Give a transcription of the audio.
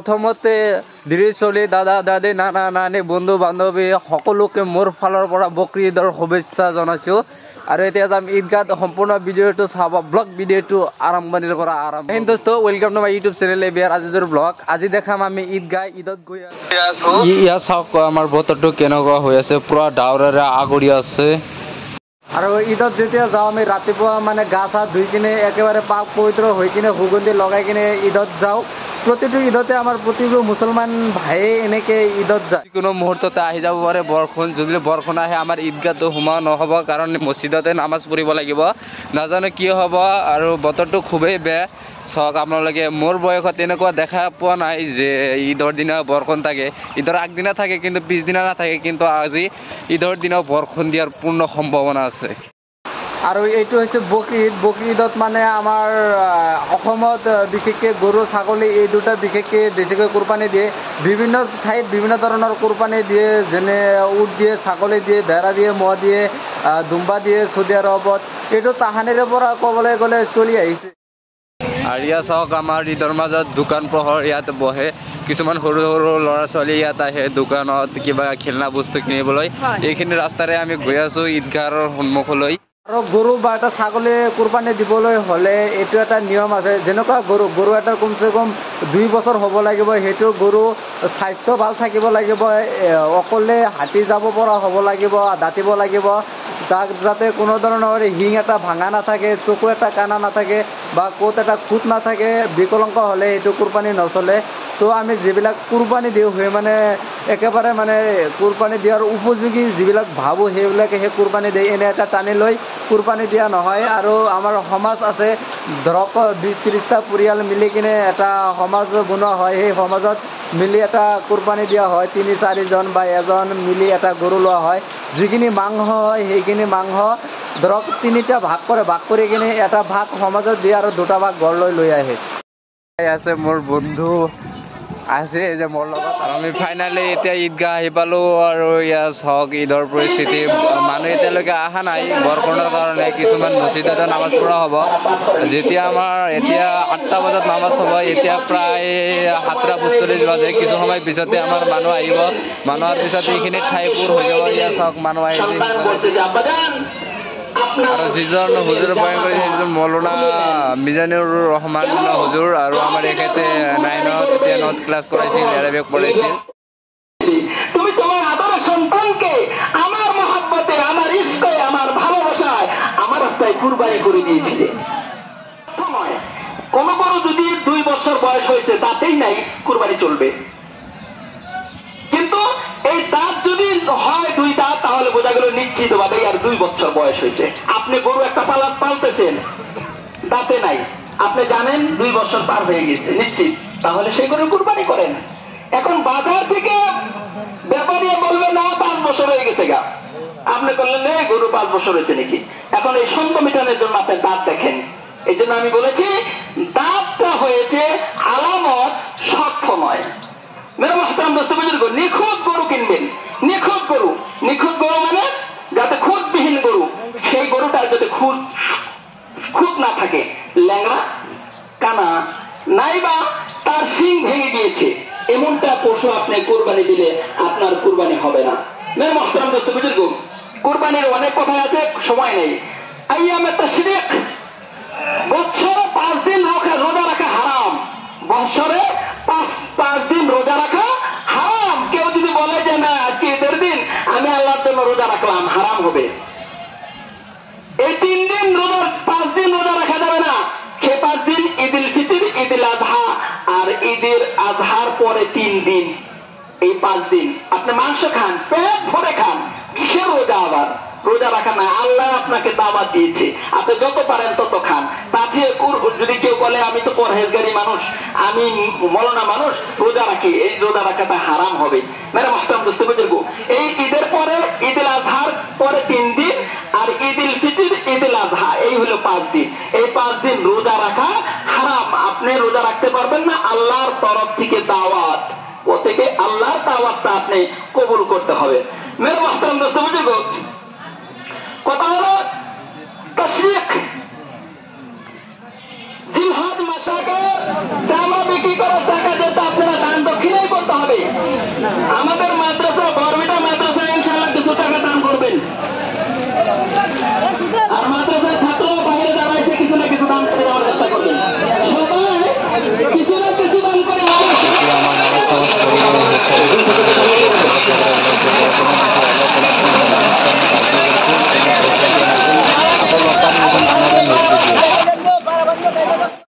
প্ৰথমতে দিৰিচলি দাদা দাদী নানা নানী বন্ধু বান্ধৱী সকলোকে মোৰ ফালৰ পৰা বকৰি ঈদৰ শুভেচ্ছা জনাইছোঁ আৰু এতিয়া যাম ঈদগাহ সম্পূৰ্ণ ভিডিঅ'টো চাব ব্লগ ভিডিঅ'টো আৰম্ভণিৰ পৰা দোস্ত welcome to my YouTube channel ABR আজিজৰ ব্লগ আজি দেখাম আমি ঈদগাহ ঈদত গৈ আছোঁ ইয়া চাওক আমাৰ বতৰটো কেনেকুৱা হৈ আছে পুৰা ডাৱৰেৰে আগুৰি আছে আৰু ঈদত যেতিয়া যাওঁ আমি ৰাতিপুৱা মানে গা চা ধুই কিনে একেবাৰে পাক পবিত্ৰ হৈ কিনে সুগন্ধি লগাই কিনে ঈদত যাওঁ প্ৰতিটো ঈদতে আমাৰ প্ৰতিটো মুছলমান ভাইয়ে এনেকে ঈদত যায় কোনো মুহূৰ্ততে আহি যাব পাৰে বৰষুণ যদি বৰষুণ আহে আমাৰ ঈদগাহটো সোমাও নহ'ব কাৰণ মছজিদতে নামাজ পঢ়িব লাগিব নাজানো কি হ'ব আৰু বতৰটো খুবেই বেয়া চাওক আপোনালোকে মোৰ বয়সত তেনেকুৱা দেখা পোৱা নাই যে ঈদৰ দিনা বৰষুণ থাকে ঈদৰ আগদিনা থাকে কিন্তু পিছদিনা নাথাকে কিন্তু আজি ঈদৰ দিনাও বৰষুণ দিয়াৰ পূৰ্ণ সম্ভাৱনা আছে আৰু এইটো হৈছে বকৰি ঈদত মানে আমাৰ অসমত বিশেষকৈ গৰু ছাগলী এই দুটা বিশেষকৈ বেছিকৈ কোৰবানী দিয়ে বিভিন্ন ঠাইত বিভিন্ন ধৰণৰ কোৰবানী দিয়ে যেনে উট দিয়ে ছাগলী দিয়ে ভেড়া দিয়ে ম'হ দিয়ে দুম্বা দিয়ে চৌদি আৰবত এইটো তাহানিৰে পৰা ক'বলৈ গ'লে চলি আহিছে আৰু ইয়াত চাওক আমাৰ ঈদৰ মাজত দোকান পোহৰ ইয়াত বহে কিছুমান সৰু সৰু ল'ৰা ছোৱালী ইয়াত আহে দোকানত কিবা খেলনা বস্তু কিনিবলৈ এইখিনি ৰাস্তাৰে আমি গৈ আছোঁ ঈদগাহৰ সন্মুখলৈ আৰু গৰু বা এটা ছাগলী কোৰবানী দিবলৈ হ'লে এইটো এটা নিয়ম আছে যেনেকুৱা গৰু এটা কমচে কম 2 বছৰ হ'ব লাগিব সেইটো গৰু স্বাস্থ্য ভাল থাকিব লাগিব অকলে হাতী যাব পৰা হ'ব লাগিব দাঁতিব লাগিব তাক যাতে কোনো ধৰণৰ শিং এটা ভাঙা নাথাকে চকু এটা কানা নাথাকে বা ক'ত এটা খুঁত নাথাকে বিকলংক হ'লে সেইটো কোৰবানী নচলে তো আমি যিবিলাক কোৰবানী দিওঁ সেই মানে একেবাৰে মানে কোৰবানী দিয়াৰ উপযোগী যিবিলাক ভাবোঁ সেইবিলাকে সেই কোৰবানী দিয়ে এনে এটা টানি লৈ কোৰবানী দিয়া নহয় আৰু আমাৰ সমাজ আছে ধৰক 20-30টা পৰিয়াল মিলি কিনে এটা সমাজ বনোৱা হয় সেই সমাজত মিলি এটা কোৰবানী দিয়া হয় 3-4জন বা এজন মিলি এটা গৰু লোৱা হয় যিখিনি মাংস হয় সেইখিনি মাংস ধৰক 3টা ভাগ কৰি কিনে এটা ভাগ সমাজত দিয়ে আৰু 2টা ভাগ ঘৰলৈ লৈ আহে আছে মোৰ বন্ধু আছে যে মোৰ লগত আৰু আমি ফাইনেলি এতিয়া ঈদগাহ আহি পালোঁ আৰু ইয়াত চাওক ঈদৰ পৰিস্থিতি মানুহ এতিয়ালৈকে অহা নাই বৰষুণৰ কাৰণে কিছুমান মছজিদতে নামাজ পঢ়া হ'ব যেতিয়া আমাৰ এতিয়া 8টা বজাত নামাজ হ'ব এতিয়া প্ৰায় 7:45 বাজে কিছু সময় পিছতে আমাৰ মানুহ আহিব মানুহৰ পিছত এইখিনি ঠাইবোৰ হৈ যাব ইয়াত চাওক মানুহ আহিছে আৰু যিজন হুজুৰ বয়ান কৰিছে সেইজন মৌলানা মিজানুৰ ৰহমান হুজুৰ আৰু আমাৰ এখেতে 9ত 10ত ক্লাছ কৰাইছিল এৰাবিক পঢ়াইছিল তুমি তোমার আদরের সন্তানকে আমার মহব্বতে আমার ইশকে আমার ভালোবাসায় আমার রাস্তায় কুরবানি করে দিয়েছিলে সময় কোনো যদি 2 বছর বয়স হয়েছে তাতেই নাই কুরবানি চলবে কিন্তু এই দাঁত যদি হয় 2 দাঁত তাহলে বোঝা গেল নিশ্চিত ভাবে আর 2 বছর বয়স হয়েছে আপনি গরু একটা পালতেছেন দাঁতে নাই আপনি জানেন 2 বছর পার হয়ে গেছে নিশ্চিত তাহলে সেই গরু কুরবানি করেন এখন বাজার থেকে ব্যাপারীরা বলবে না 5 বছর হয়ে গেছে গা আপনি বললেন না গরু 5 বছর হয়েছে নাকি এখন এই সন্দেহ মিটানোর জন্য আপনি দাঁত দেখেন এই জন্য আমি বলেছি দাঁতটা হয়েছে আলামত শক্ত নয় মেরে মাহতারাম দোস্ত বুজুর্গ নিখুঁত গরু কিনবেন নিখুঁত গরু মানে যাতে খুঁতবিহীন গরু সেই গরুটার যাতে খুঁত না থাকে ল্যাংড়া কানা নাইবা তার শিং ভেঙে গিয়েছে এমনটা পশু আপনি কুরবানি দিলে আপনার কুরবানি হবে না মেরে মাহতারাম দোস্ত বুজুর্গ কুরবানির অনেক কথা আছে সময় নেই আইয়ামে তাশরিক বছরে 5 দিন রোজা রাখা হারাম বছরে 5 দিন রোজা রাখা হারাম কেউ যদি বলে যে না আজকে ঈদের দিন আমি আল্লাহর জন্য রোজা রাখলাম হারাম হবে এই 3 দিন রোজা 5 দিন রোজা রাখা যাবে না সে 5 দিন ঈদুল ফিতর ঈদুল আযহা আর ঈদের আযহার পরে 3 দিন এই 5 দিন আপনি মাংস খান পেট ভরে খান কিসের রোজা আবার রোজা রাখা না আল্লাহ আপনাকে দাওয়াত দিয়েছে আপনি যত পারেন তত খান তাতে যদি কেউ বলে আমি তো পরহেজগারী মানুষ আমি মৌলানা মানুষ রোজা রাখি এই রোজা রাখাটা হারাম হবে মেরে মাহতারাম দোস্ত বুজুর্গ এই ঈদের পরে ঈদুল আযহার পরে 3 দিন আর ঈদুল ফিতর ঈদুল আযহা এই হলো 5 দিন এই 5 দিন রোজা রাখা হারাম আপনি রোজা রাখতে পারবেন না আল্লাহর তরফ থেকে দাওয়াত ও থেকে আল্লাহর দাওয়াতটা আপনি কবুল করতে হবে মেরে মাহতারাম দোস্ত বুজুর্গ কথা হলো তাশরিক জিহাদ মাসাকে